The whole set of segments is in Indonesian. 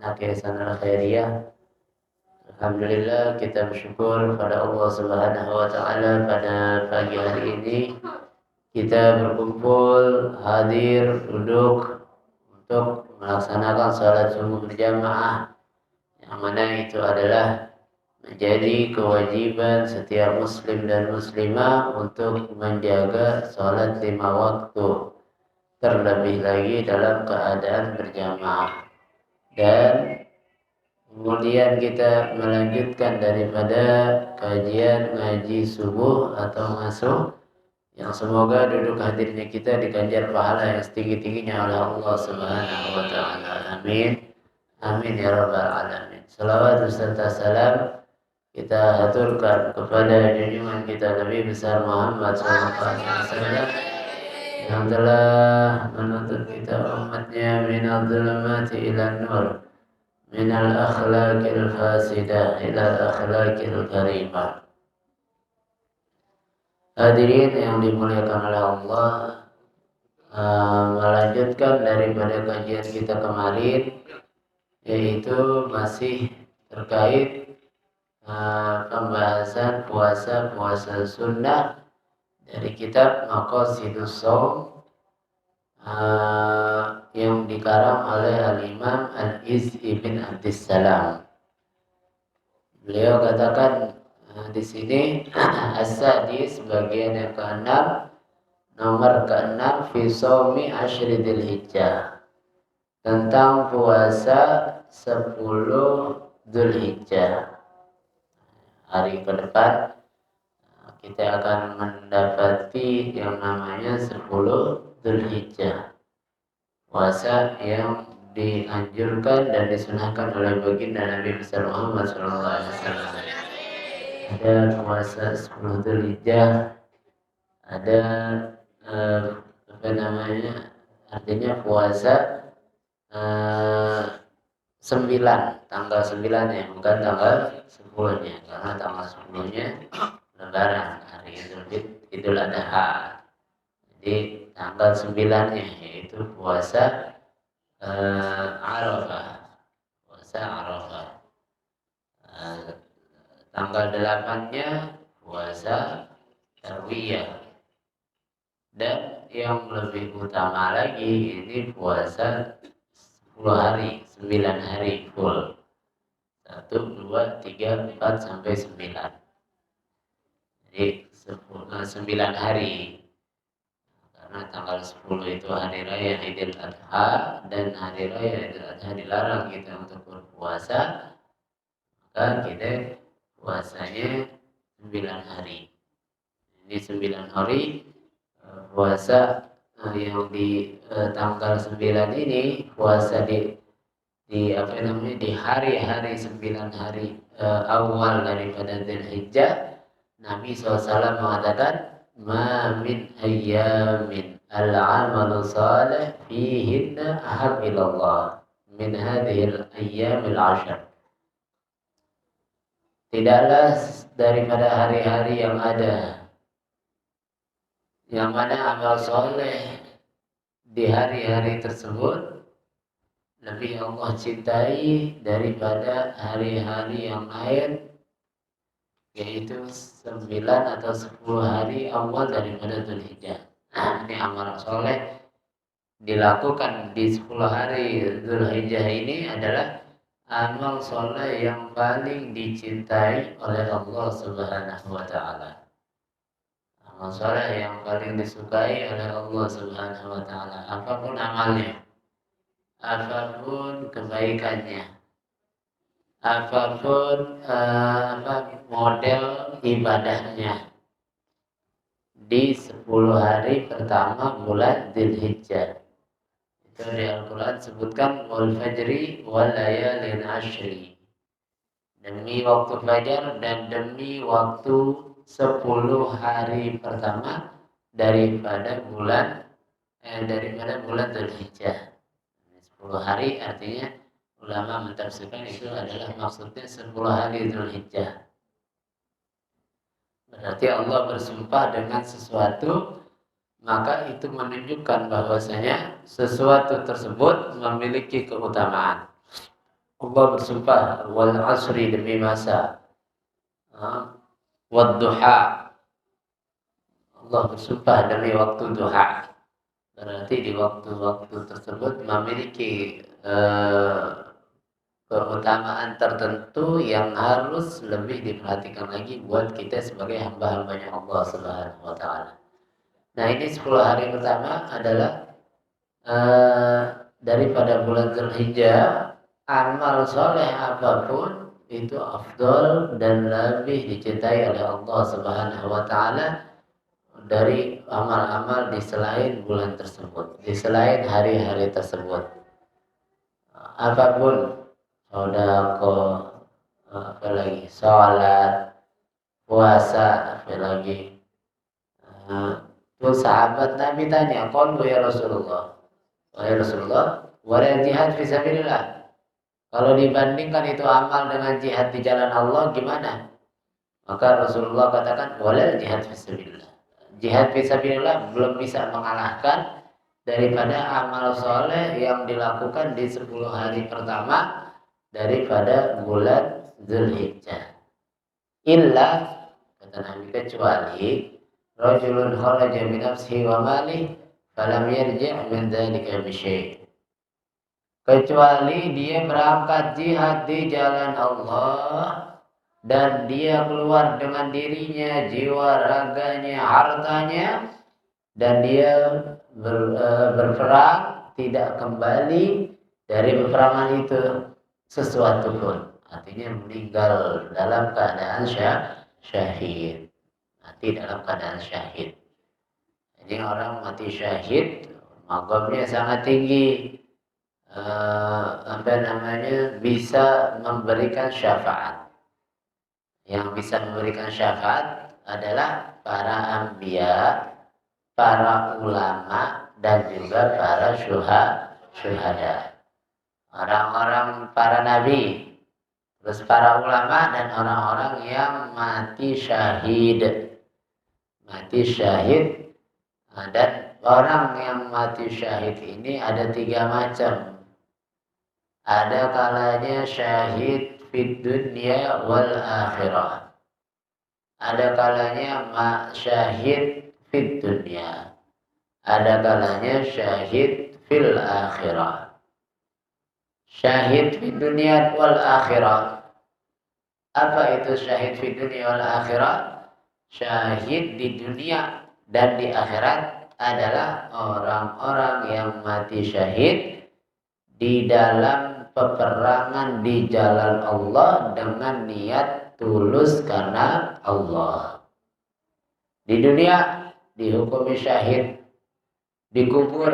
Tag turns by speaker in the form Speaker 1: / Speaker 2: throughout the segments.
Speaker 1: anak Yayasan Al-Khairiyah. Alhamdulillah kita bersyukur pada Allah Subhanahu wa taala pada pagi hari ini kita berkumpul, hadir, duduk untuk melaksanakan salat subuh berjamaah, yang mana itu adalah menjadi kewajiban setiap muslim dan muslimah untuk menjaga salat 5 waktu, terlebih lagi dalam keadaan berjamaah. Dan kemudian kita melanjutkan daripada kajian ngaji subuh atau masuk, yang semoga duduk hadirnya kita diganjar pahala yang setinggi-tingginya oleh Allah Subhanahu wa taala. Amin. Amin ya rabbal alamin. Salawat beserta salam kita haturkan kepada junjungan kita Nabi besar Muhammad SAW yang telah menuntut kita umatnya minal zulumati ila nur, minal akhlaqil fasidah ila akhlaqil karimah. Hadirin yang dimuliakan oleh Allah, melanjutkan daripada kajian kita kemarin, yaitu masih terkait pembahasan puasa sunnah dari kitab Maqasidus Shaum yang dikarang oleh Al-Imam Al-Izz ibn Abdissalam. Beliau katakan di sini as-sadis bagian yang ke-6, nomor ke-6 fi shaumi asyri Dzulhijjah, tentang puasa 10 Dzulhijjah. Hari ke depan kita akan mendapati yang namanya 10 Dzulhijjah, puasa yang dianjurkan dan disunahkan oleh baginda Nabi besar Muhammad SAW. Ada puasa 10 Dzulhijjah, ada artinya puasa 9, tanggal 9 ya, bukan tanggal 10 nya, karena tanggal 10 nya lebaran, hari Idul Adha. Jadi tanggal 9 nya yaitu puasa Arafah, puasa Arafah. Tanggal 8 nya puasa Tarwiyah. Dan yang lebih utama lagi, ini puasa 10 hari, 9 hari full. 1, 2, 3, 4 sampai 9. Jadi 9 hari. Karena tanggal 10 itu hari raya Idul Adha, dan hari raya Idul Adha dilarang kita untuk berpuasa, maka kita puasanya 9 hari. Ini 9 hari puasa yang di tanggal 9 ini, puasa di hari-hari 9 hari awal daripada Dzulhijjah. Nabi SAW mengatakan, ma min ayyamin al-amalu salih fihinna ahab ilallah min hadhil ayyamil ashar. Tidaklah daripada hari-hari yang ada yang mana amal soleh di hari-hari tersebut lebih Allah cintai daripada hari-hari yang lain, yaitu 9 atau 10 hari awal daripada Dzulhijjah. Ini amal soleh dilakukan di 10 hari Dzulhijjah ini adalah amal soleh yang paling dicintai oleh Allah Subhanahu wa taala. Amal soleh yang paling disukai oleh Allah Subhanahu wa taala, apapun amalnya, apapun kebaikannya, apapun model ibadahnya, di 10 hari pertama bulan Dzulhijjah. Itu di Al-Quran sebutkan wal fajri wal layalin ashri, demi waktu fajar dan demi waktu 10 hari pertama daripada bulan Dzulhijjah. 10 hari artinya ulama mentafsirkan itu adalah maksudnya 10 hari Dzulhijjah. Berarti Allah bersumpah dengan sesuatu, maka itu menunjukkan bahwasanya sesuatu tersebut memiliki keutamaan. Allah bersumpah wal asri demi masa. Wad duha. Allah bersumpah demi waktu duha. Berarti di waktu-waktu tersebut memiliki keutamaan tertentu yang harus lebih diperhatikan lagi buat kita sebagai hamba-hambanya Allah Subhanahu wa taala. Nah, ini 10 hari pertama adalah daripada bulan Zulhijjah, amal soleh apapun itu afdol dan lebih dicintai oleh Allah Subhanahu wa taala dari amal-amal di selain bulan tersebut, di selain hari-hari tersebut. Apapun, sedekah, apa lagi, sholat, puasa, apa lagi. Terus sahabat Nabi tanya, "Qalu ya Rasulullah, wahai Rasulullah, wala jihad fisabilillah. Kalau dibandingkan itu amal dengan jihad di jalan Allah gimana?" Maka Rasulullah katakan, "Wala jihad fisabilillah. Jihad fisabilillah belum bisa mengalahkan daripada amal soleh yang dilakukan di 10 hari pertama daripada bulan Zulhijjah. Illa, kata Nabi, kecuali rajulun kharaja bi nafsihi wa malihi falam yarji' min dzalika bi syai'." Kecuali dia berangkat jihad di jalan Allah dan dia keluar dengan dirinya, jiwa, raganya, hartanya, dan dia berperang tidak kembali dari peperangan itu sesuatu pun. Artinya meninggal dalam keadaan syahid. Mati dalam keadaan syahid. Jadi orang mati syahid, maqamnya sangat tinggi. Bisa memberikan syafaat. Yang bisa memberikan syafaat adalah para anbiya, para ulama, dan juga para syuhada. Orang-orang para nabi, terus para ulama, dan orang-orang yang mati syahid. Mati syahid, dan orang yang mati syahid ini ada 3 macam. Ada kalanya syahid fid dunya wal akhirah. Ada kalanya syahid fid dunya. Ada kalanya syahid fil akhirah. Syahid fid dunya wal akhirah. Apa itu syahid fid dunya wal akhirah? Syahid di dunia dan di akhirat adalah orang-orang yang mati syahid di dalam peperangan di jalan Allah dengan niat tulus karena Allah. Di dunia dihukumi syahid, dikubur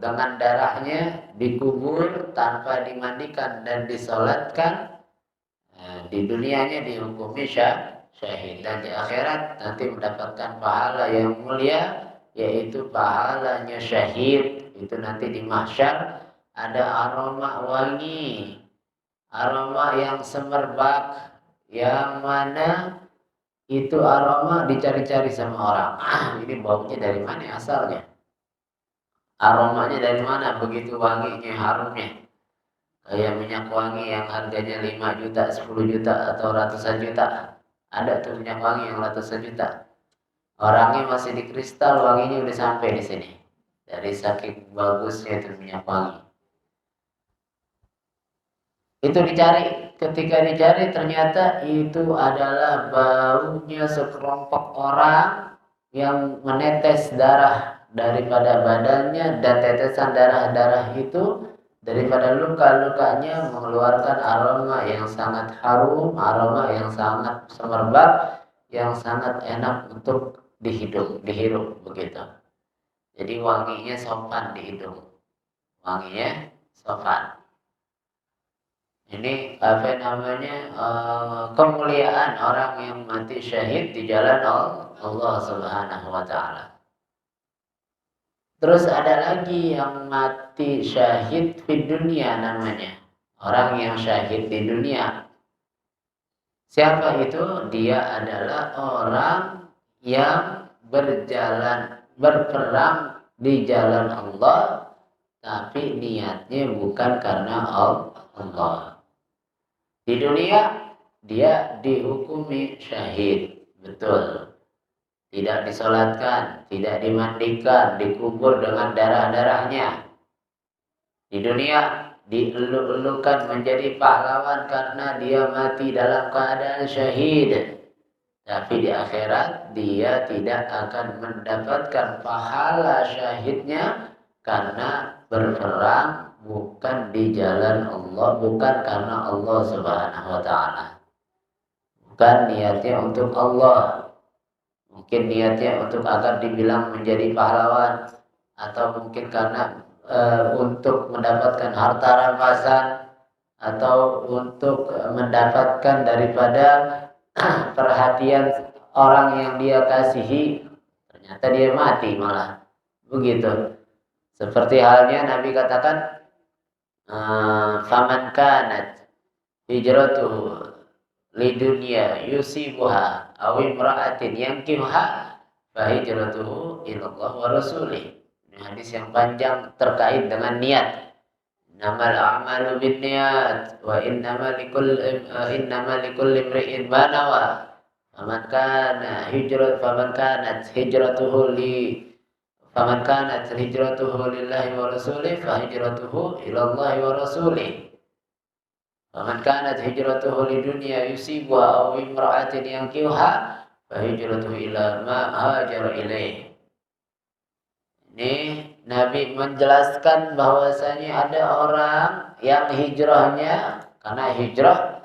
Speaker 1: dengan darahnya, dikubur tanpa dimandikan dan disolatkan. Di dunianya dihukumi syahid, dan di akhirat nanti mendapatkan pahala yang mulia, yaitu pahalanya syahid. Itu nanti di mahsyar ada aroma wangi, aroma yang semerbak, yang mana itu aroma dicari-cari sama orang. Ini baunya dari mana asalnya? Aromanya dari mana? Begitu wanginya, harumnya. Kayak minyak wangi yang harganya 5 juta, 10 juta, atau ratusan juta. Ada tuh minyak wangi yang ratusan juta. Orangnya masih di kristal, wanginya udah sampai di sini. Dari saking bagusnya itu minyak wangi. Itu dicari, ketika dicari ternyata itu adalah baunya sekelompok orang yang menetes darah daripada badannya, dan tetesan darah-darah itu daripada luka-lukanya mengeluarkan aroma yang sangat harum, aroma yang sangat semerbak, yang sangat enak untuk dihirup begitu. Jadi wanginya sopan di hidung, wanginya sopan. Ini kemuliaan orang yang mati syahid di jalan Allah Subhanahu wa taala. Terus ada lagi yang mati syahid di dunia namanya. Orang yang syahid di dunia. Siapa itu? Dia adalah orang yang berperang di jalan Allah, tapi niatnya bukan karena Allah. Di dunia dia dihukumi syahid, betul. Tidak disolatkan, tidak dimandikan, dikubur dengan darah-darahnya. Di dunia dieluk-elukan menjadi pahlawan karena dia mati dalam keadaan syahid. Tapi di akhirat dia tidak akan mendapatkan pahala syahidnya karena berperang bukan di jalan Allah, bukan karena Allah Subhanahu wa taala. Bukan niatnya untuk Allah. Mungkin niatnya untuk agar dibilang menjadi pahlawan, atau mungkin karena untuk mendapatkan harta rampasan, atau untuk mendapatkan daripada perhatian orang yang dia kasihi, ternyata dia mati malah. Begitu. Seperti halnya Nabi katakan, faman kanat hijratuhu lidunya yusibuha aw imra'atin yankihuha fa hijratuhu ila Allah wa rasulih. Ini hadis yang panjang terkait dengan niat. Innamal a'malu binniyat wa innamal likulli imri'in ma nawa. Faman kanat hijratuhu lillahi wa rasulih fa hijratuhu ila Allah wa rasulih. Faman kanat hijratuhu lidunya yusibuha aw imra'atin yankihuha fa hijratuhu ila ma hajara ilaih. Ini Nabi menjelaskan bahwasanya ada orang yang hijrahnya, karena hijrah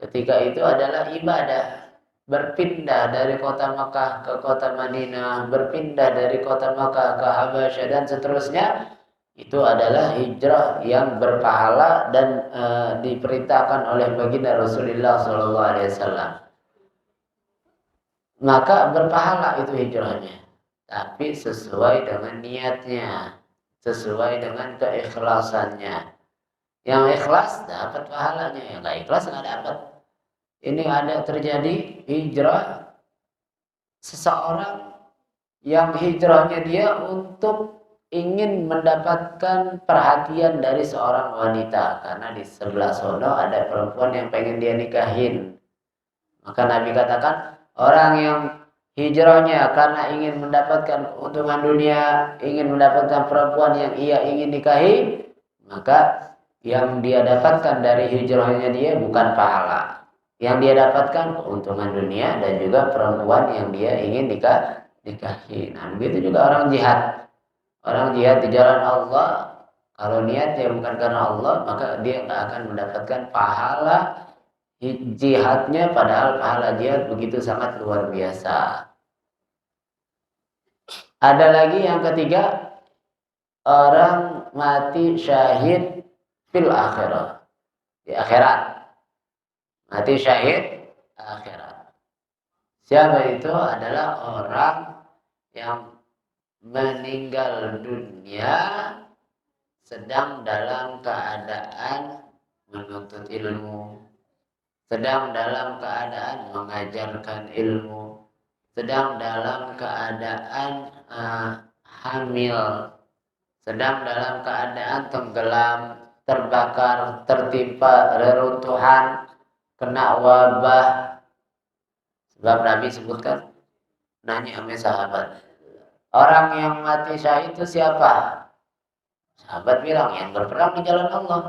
Speaker 1: ketika itu adalah ibadah. Berpindah dari kota Makkah ke kota Madinah, berpindah dari kota Makkah ke Habasyah dan seterusnya. Itu adalah hijrah yang berpahala dan diperintahkan oleh baginda Rasulullah SAW. Maka berpahala itu hijrahnya, tapi sesuai dengan niatnya, sesuai dengan keikhlasannya. Yang ikhlas dapat pahalanya, yang nggak ikhlas nggak dapat. Ini ada terjadi hijrah seseorang yang hijrahnya dia untuk ingin mendapatkan perhatian dari seorang wanita, karena di sebelah sono ada perempuan yang pengen dia nikahin. Maka Nabi katakan, orang yang hijrahnya karena ingin mendapatkan keuntungan dunia, ingin mendapatkan perempuan yang ia ingin nikahi, maka yang dia dapatkan dari hijrahnya dia bukan pahala. Yang dia dapatkan keuntungan dunia dan juga perempuan yang dia ingin nikahi. Nah, begitu juga orang jihad. Orang jihad di jalan Allah, kalau niatnya bukan karena Allah, maka dia nggak akan mendapatkan pahala jihadnya, padahal pahala jihad begitu sangat luar biasa. Ada lagi yang ketiga, orang mati syahid fil akhirah, di akhirat. Mati syahid akhirat. Siapa itu? Adalah orang yang meninggal dunia sedang dalam keadaan menuntut ilmu, sedang dalam keadaan mengajarkan ilmu, sedang dalam keadaan hamil, sedang dalam keadaan tenggelam, terbakar, tertimpa reruntuhan, kena wabah. Sebab Nabi sebutkan, nanya sama sahabat, orang yang mati syahid itu siapa? Sahabat bilang, yang berperang di jalan Allah.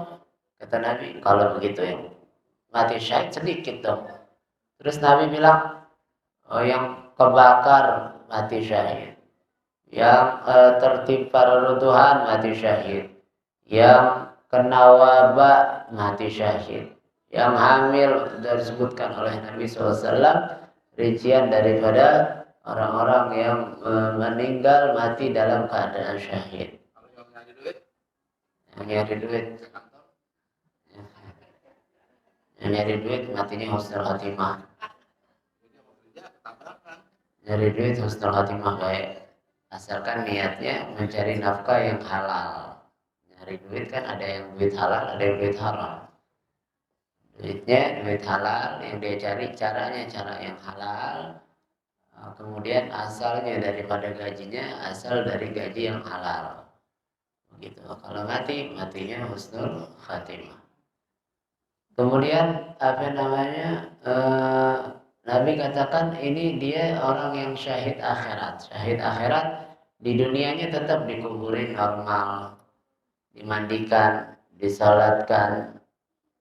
Speaker 1: Kata Nabi, kalau begitu yang mati syahid sedikit dong. Terus Nabi bilang, oh, yang kebakar mati syahid, yang tertimpa reruntuhan mati syahid, yang kena wabah mati syahid, yang hamil. Sudah disebutkan oleh Nabi SAW rincian daripada orang-orang yang meninggal mati dalam keadaan syahid. Yang nyari duit, yang nyari duit matinya husnul khatimah. Nyari duit husnul khatimah baik, asalkan niatnya mencari nafkah yang halal. Nyari duit kan ada yang duit halal, ada yang duit haram. Duitnya duit halal, yang dia cari caranya cara yang halal. Kemudian asalnya daripada gajinya asal dari gaji yang halal. Begitu. Kalau mati, matinya husnul khatimah. Kemudian Nabi katakan ini dia orang yang syahid akhirat. Syahid akhirat di dunianya tetap dikuburin normal, dimandikan, disalatkan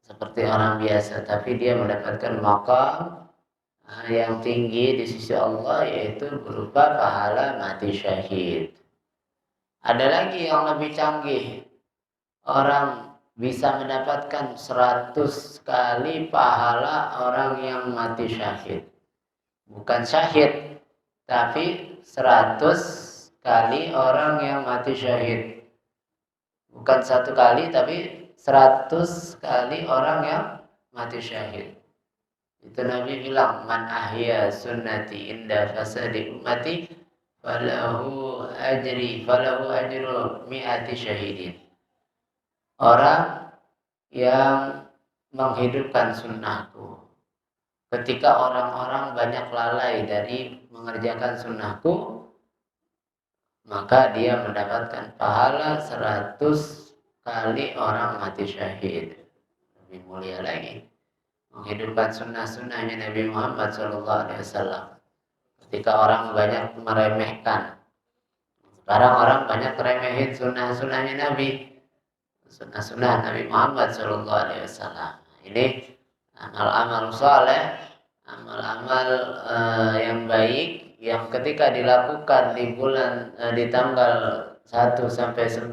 Speaker 1: seperti orang biasa, tapi dia mendapatkan maqam yang tinggi di sisi Allah, yaitu berupa pahala mati syahid. Ada lagi yang lebih canggih, orang bisa mendapatkan 100 kali pahala orang yang mati syahid. Bukan syahid, tapi 100 kali orang yang mati syahid. Bukan 1 kali, tapi 100 kali orang yang mati syahid. Itu Nabi bilang, man ahya sunnati inda fasadi ummati falahu ajru mi'ati syahidin. Orang yang menghidupkan sunnahku ketika orang-orang banyak lalai dari mengerjakan sunnahku, maka dia mendapatkan pahala 100 kali orang mati syahid. Lebih mulia lagi menghidupkan sunnah-sunnahnya Nabi Muhammad SAW. Ketika orang banyak meremehkan, sekarang orang banyak remehin sunnah-sunnahnya Nabi, sunnah-sunnah Nabi Muhammad SAW. Ini amal-amal saleh, amal-amal yang baik yang ketika dilakukan di bulan di tanggal 1 sampai 10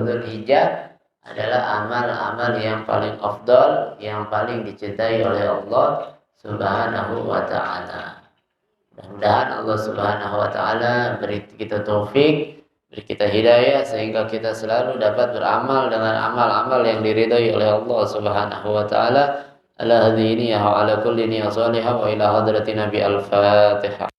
Speaker 1: Dzulhijjah adalah amal-amal yang paling afdal, yang paling dicintai oleh Allah Subhanahu wa taala. Mudah-mudahan Allah Subhanahu wa taala beri kita taufik, beri kita hidayah sehingga kita selalu dapat beramal dengan amal-amal yang diridhai oleh Allah Subhanahu wa taala. Ala hadhihi wa ala kulli niyya salihah wa ila hadratin Nabi al-Fatihah.